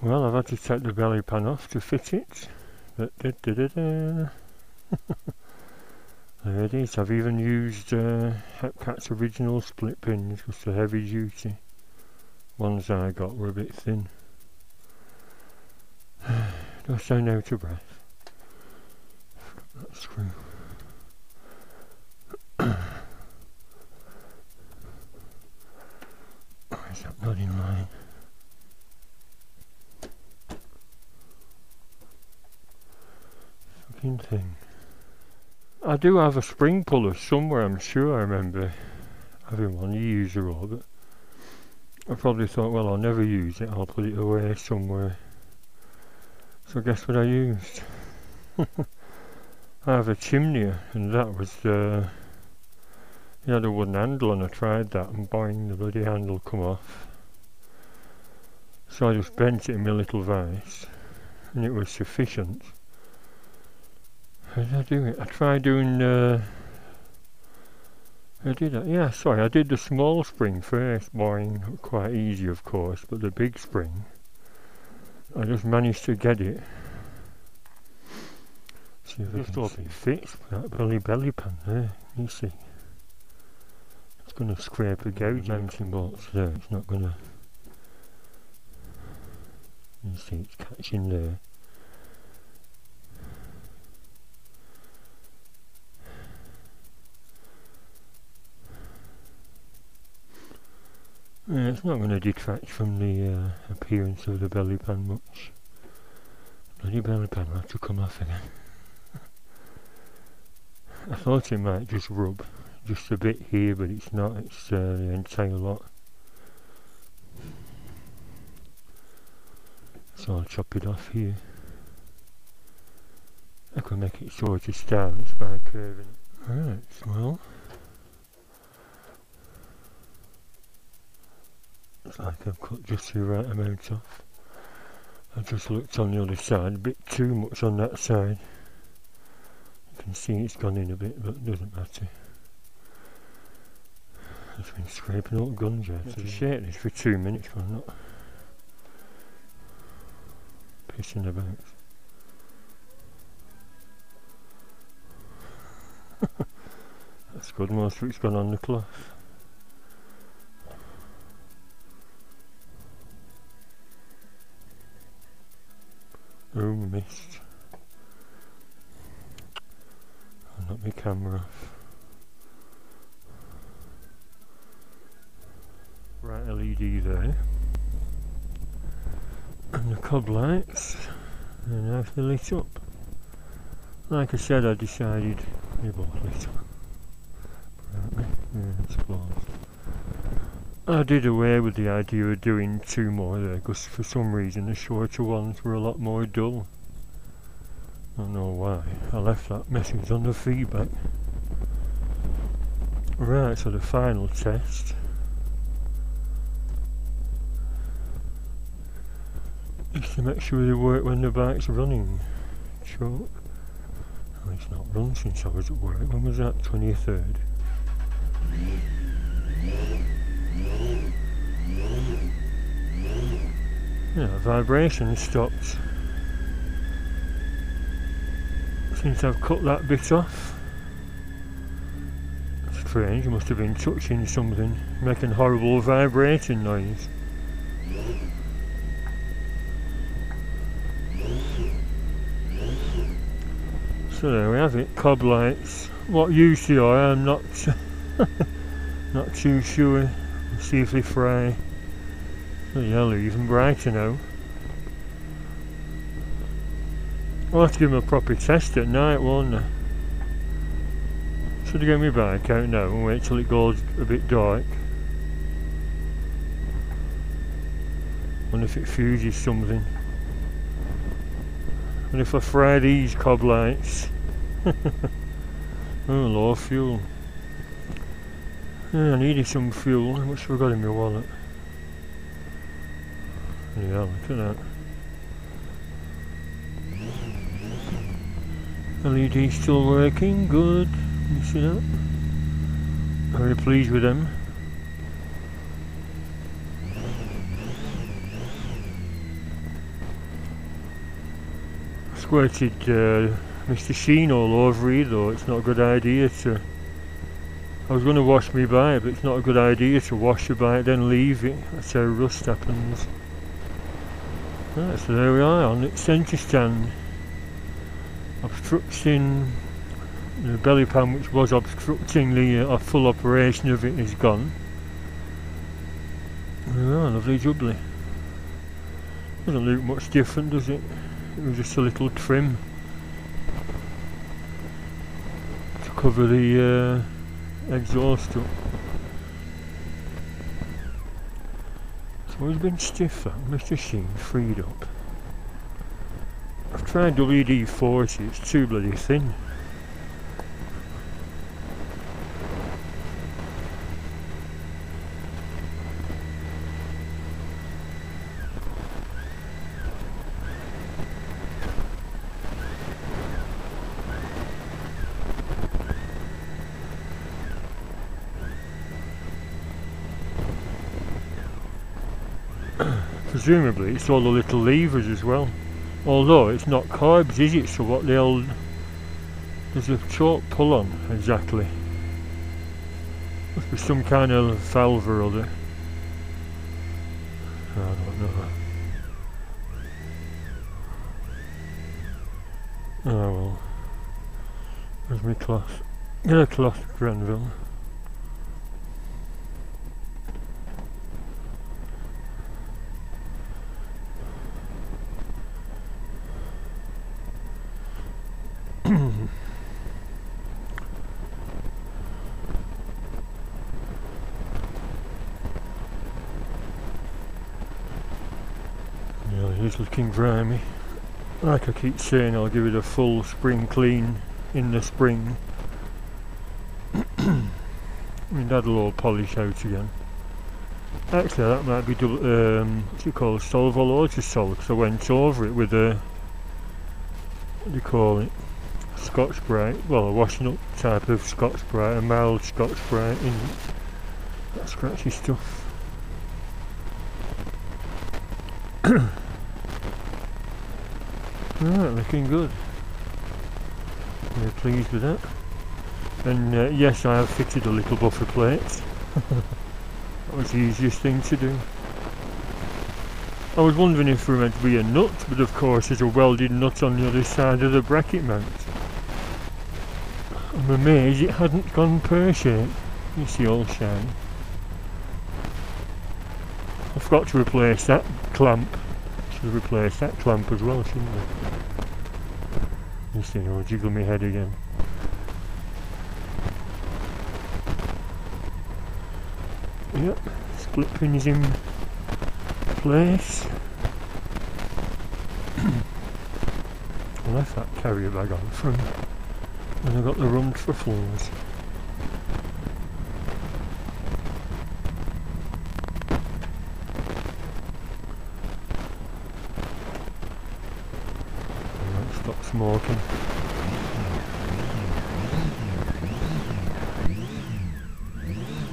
Well, I've had to take the belly pan off to fit it. There it is. I've even used Hepcat's original split pins because the heavy duty ones I got were a bit thin. Do I sound out of breath? That screw. Or is that not in line? Fucking thing. I do have a spring puller somewhere, I'm sure I remember having one. You use the raw, but I probably thought, well, I'll never use it, I'll put it away somewhere. So guess what I used? I have a chimney, and that was it had a wooden handle, and I tried that, and boing, the bloody handle come off. So I just bent it in my little vise, and it was sufficient. How did I do it? I tried doing I did the small spring first, boing, quite easy of course, but the big spring, I just managed to get it. See if I just hope it fits that belly pan there, you see. It's going to scrape a gouge mounting bolts there, it's not going to, you see it's catching there. Yeah, it's not going to detract from the appearance of the belly pan much. Bloody belly pan will have to come off again. I thought it might just rub just a bit here, but it's not, it's the entire lot. So I'll chop it off here. I can make it sort of stylish by curving it. Right, well, it's like I've cut just the right amount off. I just looked on the other side, a bit too much on that side. You can see it's gone in a bit, but it doesn't matter. I've been scraping all the guns out. I've shake this for 2 minutes, but I'm not pissing about. That's good, most of it's gone on the cloth. Oh, missed. I'll knock my camera off. Right LED there. And the cob lights. And now they're lit up. Like I said, I decided they both lit up. Right, yeah, it's closed. I did away with the idea of doing 2 more there because for some reason the shorter ones were a lot more dull. I don't know why. I left that message on the feedback. Right, so the final test. Is to make sure they work when the bike's running. Choke. Oh, it's not run since I was at work. When was that? 23rd. Yeah, vibration stopped since I've cut that bit off. Strange, I must have been touching something, making horrible vibrating noise. So there we have it, cob lights. What use they are, I'm not not too sure. We'll see if they fry. Oh yeah, they're even brighter now. I'll have to give them a proper test at night, won't I? Should I get my bike out now and wait till it goes a bit dark? Wonder if it fuses something. And if I fry these cob lights. Oh, low fuel. Yeah, I needed some fuel. How much have I got in my wallet? Yeah, look at that. LED still working, good. You see that? Very pleased with them. squirted Mr. Sheen all over it though. It's not a good idea to... I was going to wash my bike, but it's not a good idea to wash your bike then leave it. That's how rust happens. Right, so there we are on its centre stand. Obstructing the belly pan, which was obstructing the full operation of it, is gone. Oh, lovely jubbly. Doesn't look much different, does it? It was just a little trim to cover the exhaust up. It's always been stiff, that Mr. Sheen freed up. I've tried WD-40, it's too bloody thin. Presumably it's all the little levers as well. Although it's not carbs, is it? So what they'll... There's a short pull on, exactly. Must be some kind of valve or other. I don't know. Oh well. Where's my cloth? Get a cloth, Granville. Yeah, it is looking grimy. Like I keep saying, I'll give it a full spring clean in the spring. My dad will all polish out again. Actually, that might be what's it called, Solvol Autosol, because I went over it with a, what do you call it, Scotch Brite, well a washing up type of Scotch Brite, a mild Scotch Brite in that scratchy stuff. Right, looking good. Very pleased with that. And yes, I have fitted a little buffer plate. That was the easiest thing to do. I was wondering if there were meant to be a nut, but of course there's a welded nut on the other side of the bracket mount. I'm amazed it hadn't gone pear-shaped. You see all shiny. I forgot to replace that clamp. Should replace that clamp as well, shouldn't I? You see, I'll jiggle my head again. Yep, split pins in place. I left that carrier bag on from when I got the rum truffles. Stop smoking.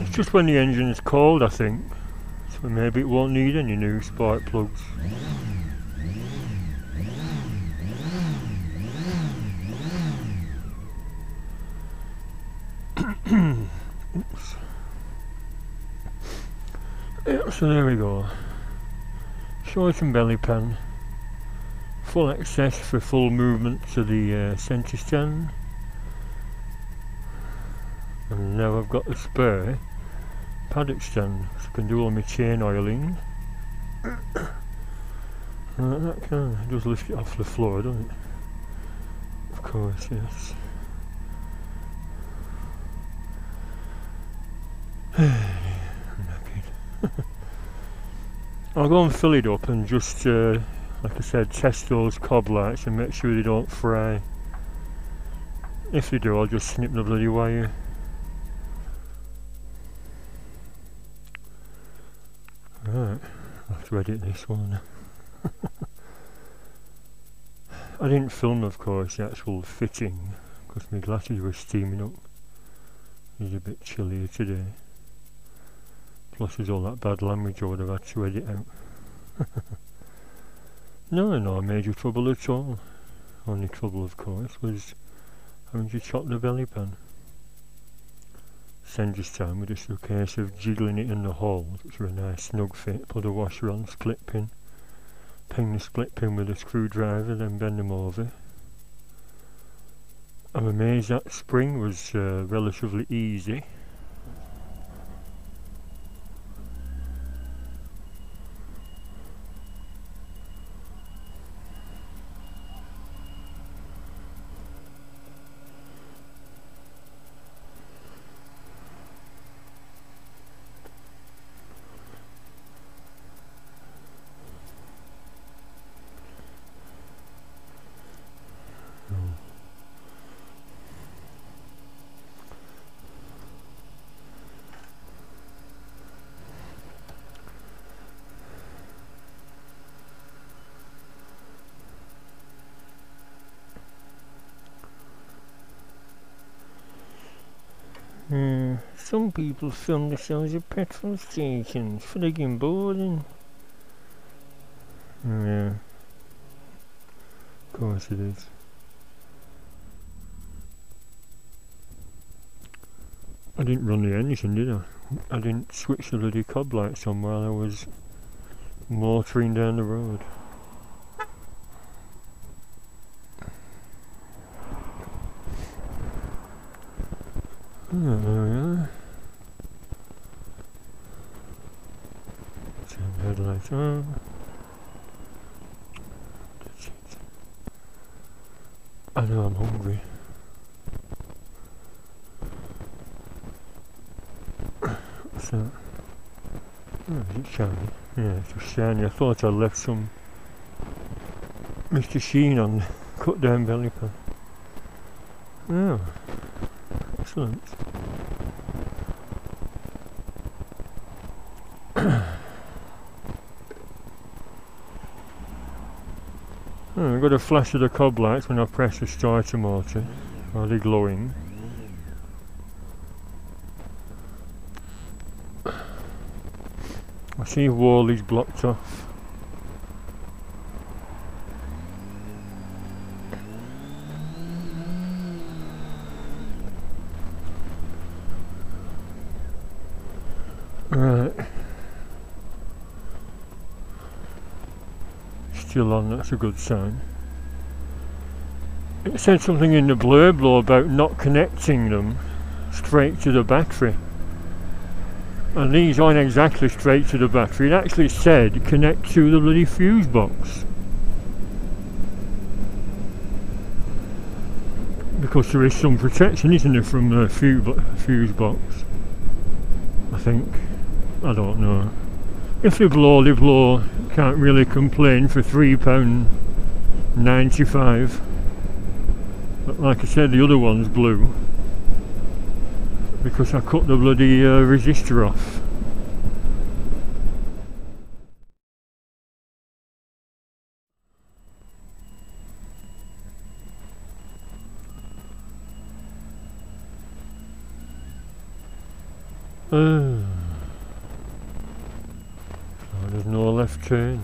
It's just when the engine is cold, I think, so maybe it won't need any new spark plugs. Oops. Yeah, so there we go. Short and belly pan. Full access for full movement to the centre stand, and now I've got the spare paddock stand, so I can do all my chain oiling. That kind of does lift it off the floor, doesn't it? Of course, yes. I'll go and fill it up and just like I said, test those cob lights and make sure they don't fry. If they do, I'll just snip the bloody wire. Right, I'll have to edit this one. I didn't film, of course, the actual fitting because my glasses were steaming up. It's a bit chillier today. Plus there's all that bad language I would have had to edit out. No, major trouble at all. Only trouble, of course, was having to chop the belly pan. Centrestand with just a case of jiggling it in the holes, which were a nice snug fit, put a washer on, split pin, ping the split pin with a screwdriver, then bend them over. I'm amazed that spring was relatively easy. Some people film themselves at petrol stations, friggin' boring. Yeah, of course it is. I didn't run the engine, did I? I didn't switch the bloody cob lights on while I was motoring down the road. There we are. Turn the headlights on. I know I'm hungry. What's that? Oh, is it shiny? Yeah, it's just shiny. I thought I left some Mr. Sheen on the cut down belly pan. Oh, excellent. I've got a flash of the cob lights when I press the starter motor. Are they glowing? I see Wally's blocked off. Right. Still on, that's a good sign. It said something in the blurb law about not connecting them straight to the battery. And these aren't exactly straight to the battery. It actually said connect to the bloody fuse box. Because there is some protection, isn't there, from the fuse box? I think. I don't know. If they blow, they blow. Can't really complain for £3.95. But like I said, the other one's blue. Because I cut the bloody resistor off. So there's no left turn.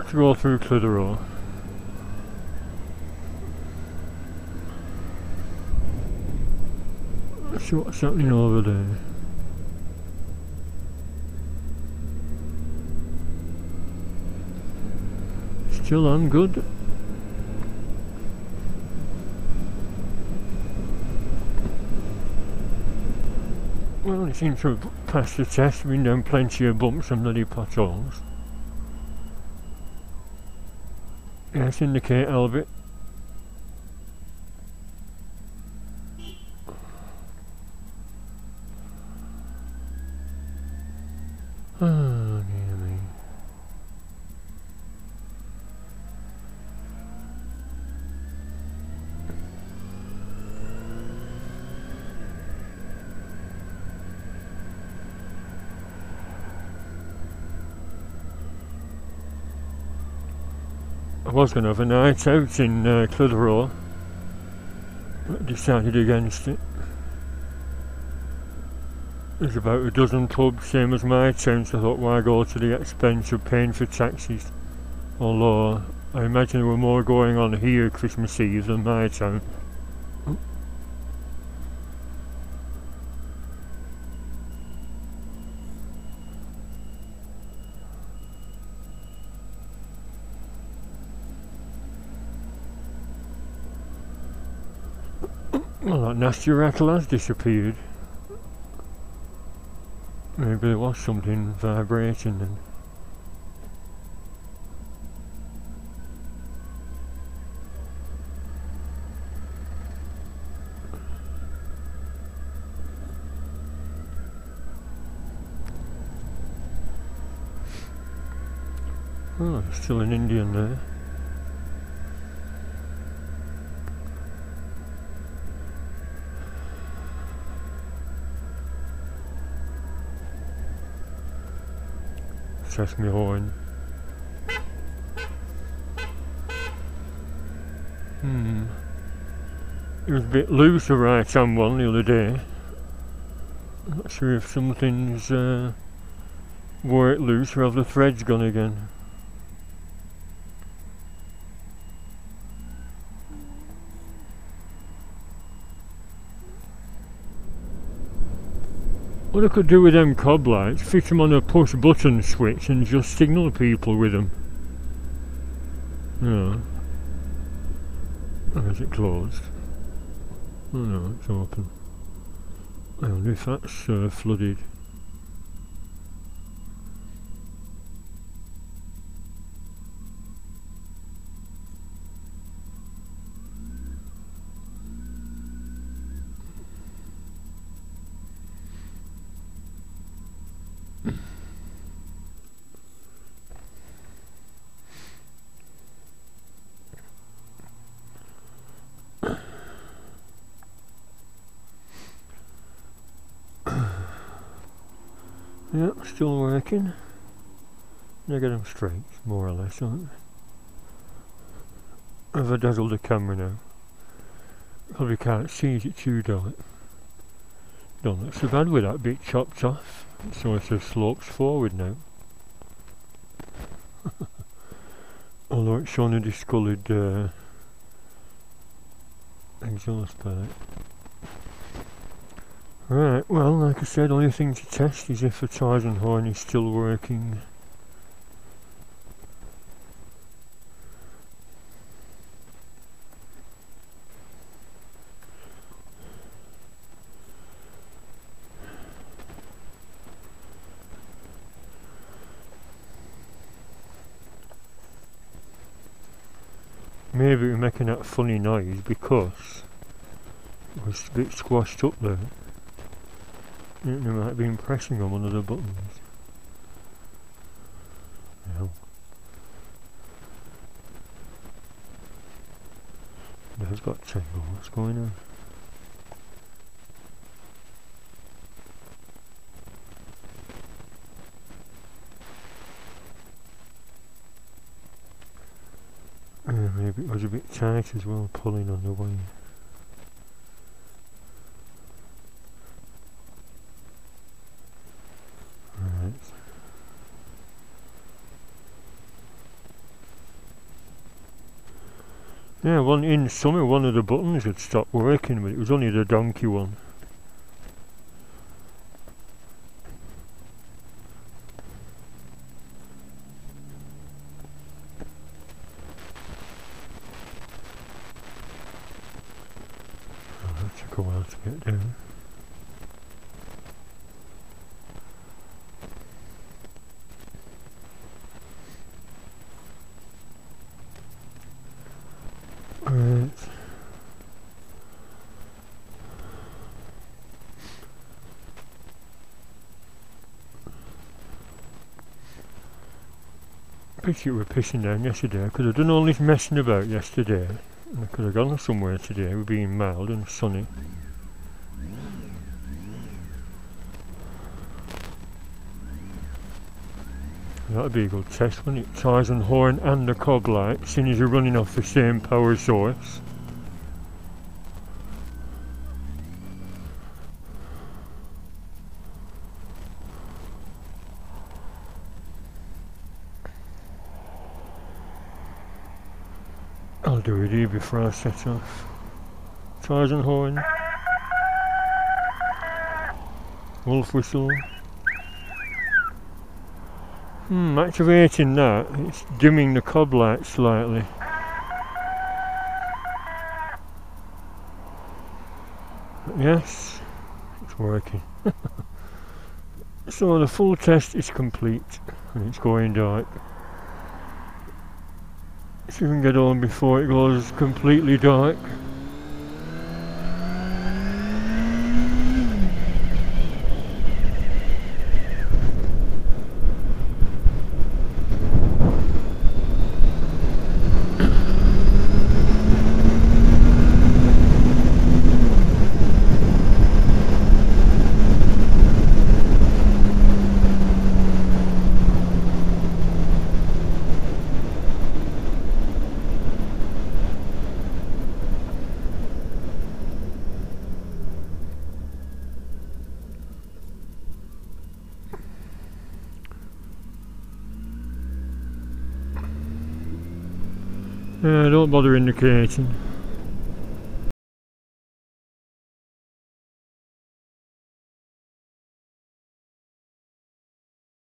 To go through Clitheroe. Let's see what's happening over there. Still on, good. Well, it seems to have passed the test. Been down plenty of bumps and bloody potholes. Yes, indicate Albert. Oh, dear me. was going to have a night out in Clitheroe, but decided against it. There's about a dozen pubs, same as my town, so I thought, why go to the expense of paying for taxis? Although I imagine there were more going on here Christmas Eve than my town. Well, that nasty rattle has disappeared. Maybe there was something vibrating then. Oh, there's still an Indian there. Test me horn. It was a bit loose, the right hand one, the other day. I'm not sure if something's worked loose or have the threads gone again. What I could do with them cob lights, fit them on a push button switch and just signal people with them. Yeah. Oh, is it closed? Oh no, it's open. I wonder if that's flooded. Yep, still working. They get them straight, more or less, aren't they? I've dazzled the camera now. Probably can't see it too dark. Don't look so bad with that bit chopped off. It sort of slopes forward now. Although it's showing a discoloured exhaust pipe. Right, well, like I said, only thing to test is if the Tarzan horn is still working. Maybe we're making that funny noise because it was a bit squashed up there. It might have been pressing on one of the buttons. Yeah. There's got tangle. What's going on? Maybe it was a bit tight as well, pulling on the wing. Right. Yeah, in summer one of the buttons had stopped working, but it was only the donkey one. Took a while to get down. Right. Pity we were pissing down yesterday. I could have done all this messing about yesterday. I could have gone somewhere today with being mild and sunny. That'd be a good test, wouldn't it? Tyres and horn and the cob light, seeing as you're running off the same power source. I'll do it here before I set off. Tyres and horn. Wolf whistle. Activating that, it's dimming the cob light slightly. Yes, it's working. So the full test is complete and it's going dark. So we can get on before it goes completely dark. Don't bother indicating.